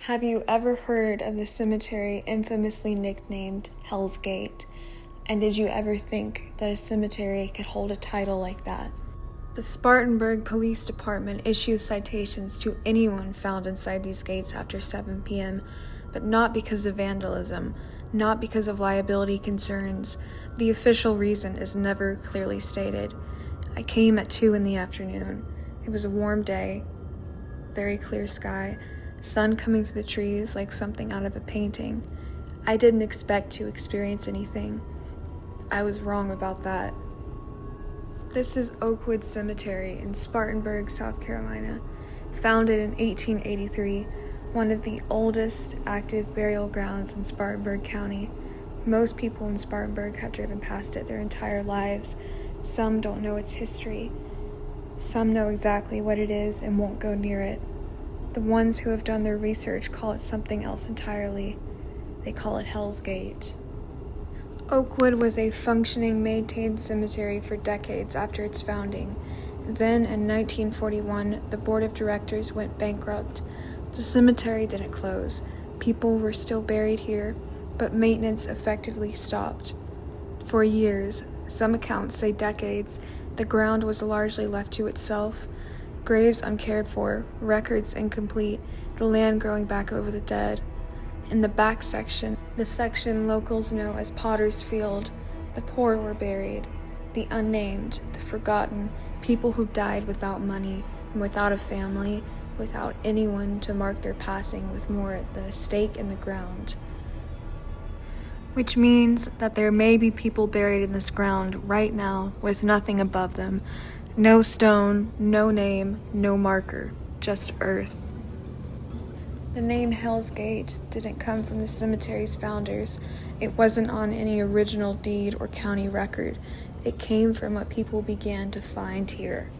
Have you ever heard of the cemetery infamously nicknamed Hell's Gate? And did you ever think that a cemetery could hold a title like that? The Spartanburg Police Department issues citations to anyone found inside these gates after 7 p.m., but not because of vandalism, not because of liability concerns. The official reason is never clearly stated. I came at 2 in the afternoon. It was a warm day, very clear sky, sun coming through the trees like something out of a painting. I didn't expect to experience anything. I was wrong about that. This is Oakwood Cemetery in Spartanburg, South Carolina. Founded in 1883, one of the oldest active burial grounds in Spartanburg County. Most people in Spartanburg have driven past it their entire lives. Some don't know its history. Some know exactly what it is and won't go near it. The ones who have done their research call it something else entirely. They call it Hell's Gate. Oakwood was a functioning, maintained cemetery for decades after its founding. Then, in 1941, the board of directors went bankrupt. The cemetery didn't close. People were still buried here, but maintenance effectively stopped. For years, some accounts say decades, the ground was largely left to itself. Graves uncared for, records incomplete, the land growing back over the dead. In the back section, the section locals know as Potter's Field, the poor were buried, the unnamed, the forgotten, people who died without money and without a family, without anyone to mark their passing with more than a stake in the ground. Which means that there may be people buried in this ground right now with nothing above them. No stone, no name, no marker, just earth. The name Hell's Gate didn't come from the cemetery's founders. It wasn't on any original deed or county record. It came from what people began to find here.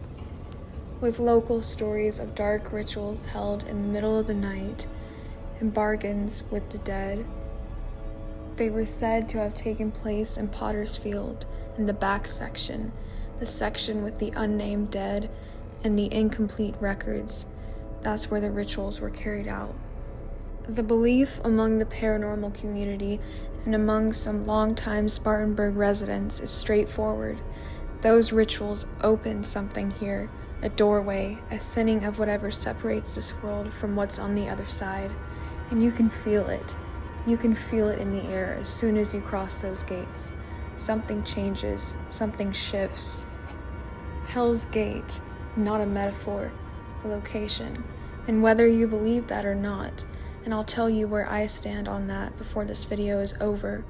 With local stories of dark rituals held in the middle of the night and bargains with the dead. They were said to have taken place in Potter's Field, in the back section, the section with the unnamed dead and the incomplete records. That's where the rituals were carried out. The belief among the paranormal community and among some longtime Spartanburg residents is straightforward. Those rituals opened something here, a doorway, a thinning of whatever separates this world from what's on the other side. And you can feel it. You can feel it in the air as soon as you cross those gates. Something changes, something shifts. Hell's Gate, not a metaphor, a location. And whether you believe that or not, and I'll tell you where I stand on that before this video is over,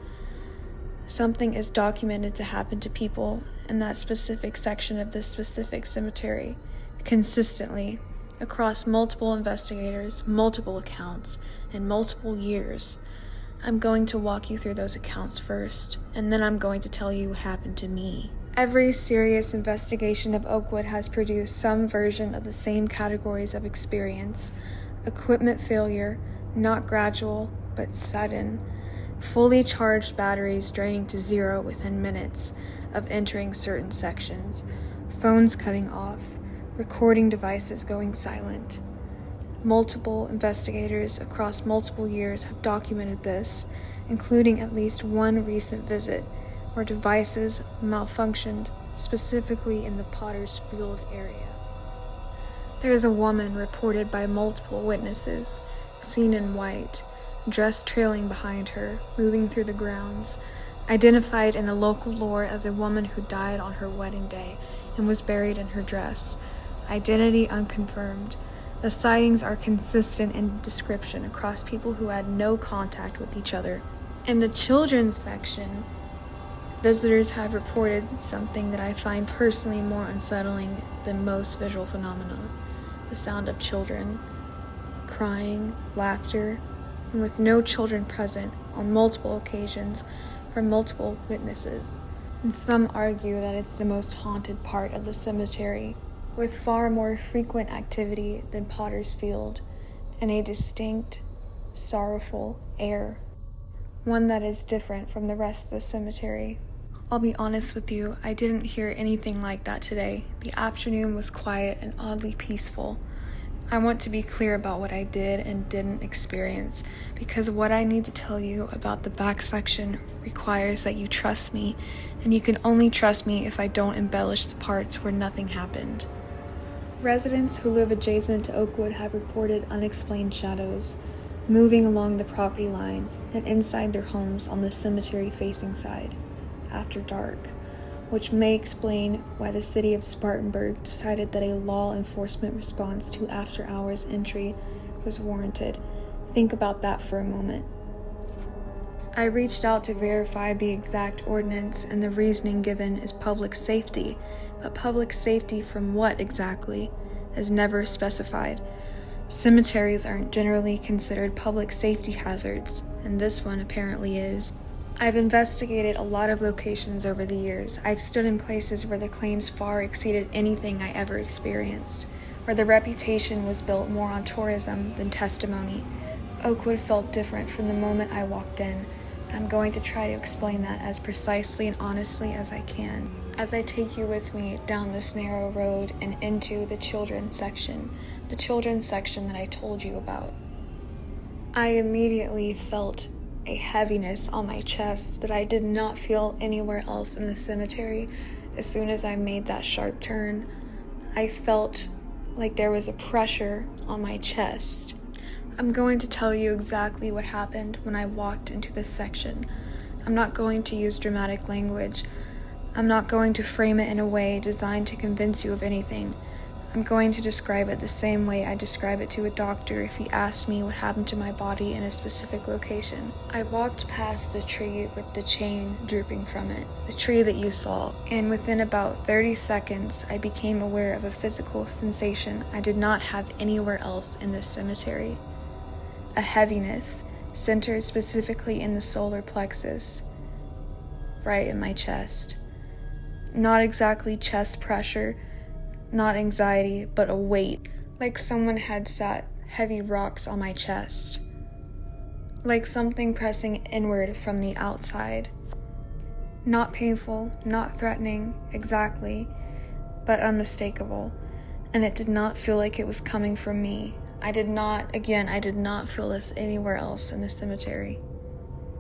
something is documented to happen to people in that specific section of this specific cemetery, consistently, across multiple investigators, multiple accounts, and multiple years. I'm going to walk you through those accounts first, and then I'm going to tell you what happened to me. Every serious investigation of Oakwood has produced some version of the same categories of experience. Equipment failure, not gradual, but sudden. Fully charged batteries draining to zero within minutes of entering certain sections. Phones cutting off. Recording devices going silent. Multiple investigators across multiple years have documented this, including at least one recent visit where devices malfunctioned, specifically in the Potter's Field area. There is a woman reported by multiple witnesses, seen in white, dress trailing behind her, moving through the grounds, identified in the local lore as a woman who died on her wedding day and was buried in her dress. Identity unconfirmed. The sightings are consistent in description across people who had no contact with each other. In the children's section, visitors have reported something that I find personally more unsettling than most visual phenomena: the sound of children, crying, laughter, and with no children present on multiple occasions from multiple witnesses. And some argue that it's the most haunted part of the cemetery, with far more frequent activity than Potter's Field, and a distinct, sorrowful air, one that is different from the rest of the cemetery. I'll be honest with you, I didn't hear anything like that today. The afternoon was quiet and oddly peaceful. I want to be clear about what I did and didn't experience, because what I need to tell you about the back section requires that you trust me, and you can only trust me if I don't embellish the parts where nothing happened. Residents who live adjacent to Oakwood have reported unexplained shadows moving along the property line and inside their homes on the cemetery-facing side after dark, which may explain why the city of Spartanburg decided that a law enforcement response to after-hours entry was warranted. Think about that for a moment. I reached out to verify the exact ordinance, and the reasoning given is public safety. But public safety from what exactly is never specified. Cemeteries aren't generally considered public safety hazards, and this one apparently is. I've investigated a lot of locations over the years. I've stood in places where the claims far exceeded anything I ever experienced, where the reputation was built more on tourism than testimony. Oakwood felt different from the moment I walked in. I'm going to try to explain that as precisely and honestly as I can, as I take you with me down this narrow road and into the children's section that I told you about. I immediately felt a heaviness on my chest that I did not feel anywhere else in the cemetery. As soon as I made that sharp turn, I felt like there was a pressure on my chest. I'm going to tell you exactly what happened when I walked into this section. I'm not going to use dramatic language. I'm not going to frame it in a way designed to convince you of anything. I'm going to describe it the same way I describe it to a doctor if he asked me what happened to my body in a specific location. I walked past the tree with the chain drooping from it, the tree that you saw, and within about 30 seconds, I became aware of a physical sensation I did not have anywhere else in this cemetery. A heaviness, centered specifically in the solar plexus, right in my chest. Not exactly chest pressure, not anxiety, but a weight, like someone had sat heavy rocks on my chest, like something pressing inward from the outside. Not painful, not threatening, exactly, but unmistakable, and it did not feel like it was coming from me. I did not feel this anywhere else in the cemetery.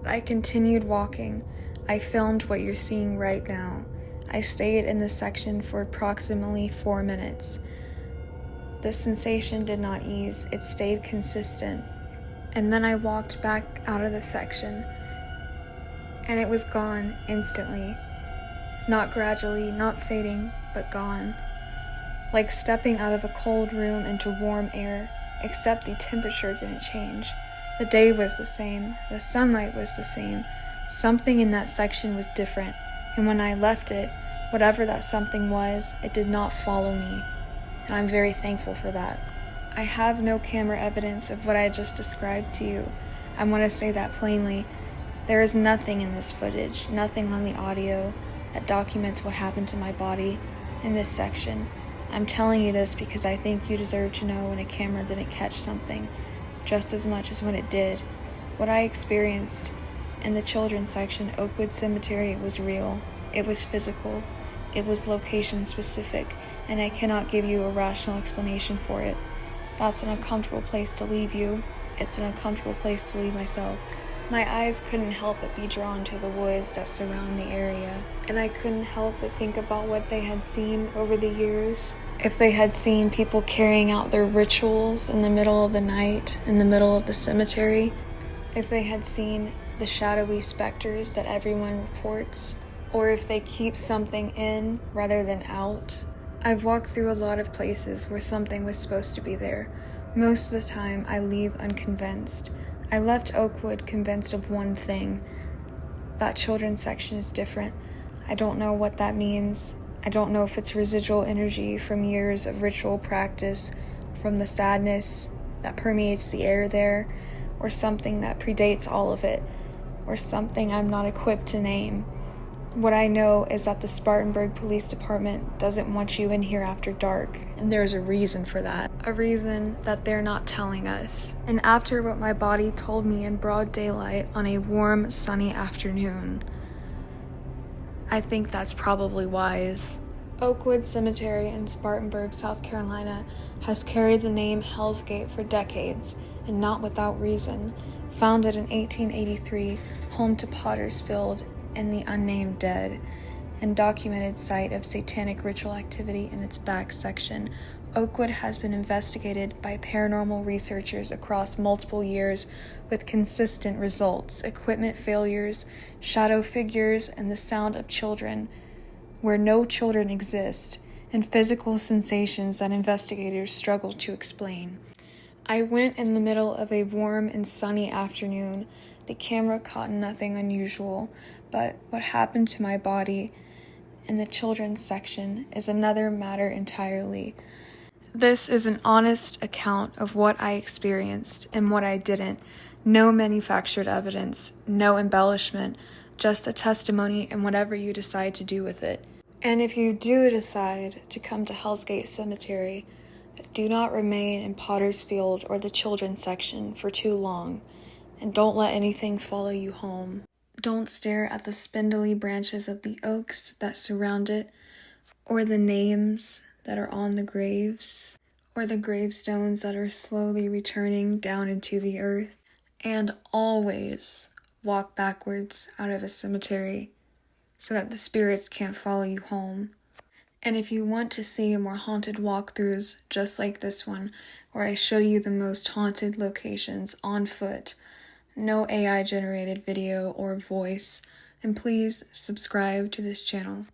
I continued walking. I filmed what you're seeing right now. I stayed in this section for approximately 4 minutes. The sensation did not ease, it stayed consistent. And then I walked back out of the section, and it was gone instantly. Not gradually, not fading, but gone. Like stepping out of a cold room into warm air, except the temperature didn't change. The day was the same, the sunlight was the same. Something in that section was different. And when I left it, whatever that something was, it did not follow me. And I'm very thankful for that. I have no camera evidence of what I just described to you. I want to say that plainly. There is nothing in this footage, nothing on the audio that documents what happened to my body in this section. I'm telling you this because I think you deserve to know when a camera didn't catch something, just as much as when it did. What I experienced in the children's section, Oakwood Cemetery, was real. It was physical. It was location specific, and I cannot give you a rational explanation for it. That's an uncomfortable place to leave you. It's an uncomfortable place to leave myself. My eyes couldn't help but be drawn to the woods that surround the area, and I couldn't help but think about what they had seen over the years. If they had seen people carrying out their rituals in the middle of the night, in the middle of the cemetery. If they had seen the shadowy specters that everyone reports, or if they keep something in rather than out. I've walked through a lot of places where something was supposed to be there. Most of the time, I leave unconvinced. I left Oakwood convinced of one thing. That children's section is different. I don't know what that means. I don't know if it's residual energy from years of ritual practice, from the sadness that permeates the air there, or something that predates all of it, or something I'm not equipped to name. What I know is that the Spartanburg Police Department doesn't want you in here after dark, and there's a reason for that. A reason that they're not telling us. And after what my body told me in broad daylight on a warm, sunny afternoon, I think that's probably wise. Oakwood Cemetery in Spartanburg, South Carolina, has carried the name Hell's Gate for decades, and not without reason. Founded in 1883, home to Potter's Field and the Unnamed Dead, and documented site of satanic ritual activity in its back section, Oakwood has been investigated by paranormal researchers across multiple years with consistent results: equipment failures, shadow figures, and the sound of children where no children exist, and physical sensations that investigators struggle to explain. I went in the middle of a warm and sunny afternoon. The camera caught nothing unusual, but what happened to my body in the children's section is another matter entirely. This is an honest account of what I experienced and what I didn't. No manufactured evidence, no embellishment, just a testimony and whatever you decide to do with it. And if you do decide to come to Hell's Gate Cemetery, do not remain in Potter's Field or the children's section for too long, and don't let anything follow you home. Don't stare at the spindly branches of the oaks that surround it, or the names that are on the graves, or the gravestones that are slowly returning down into the earth. And always walk backwards out of a cemetery so that the spirits can't follow you home. And if you want to see more haunted walkthroughs just like this one, where I show you the most haunted locations on foot, no AI generated video or voice, then please subscribe to this channel.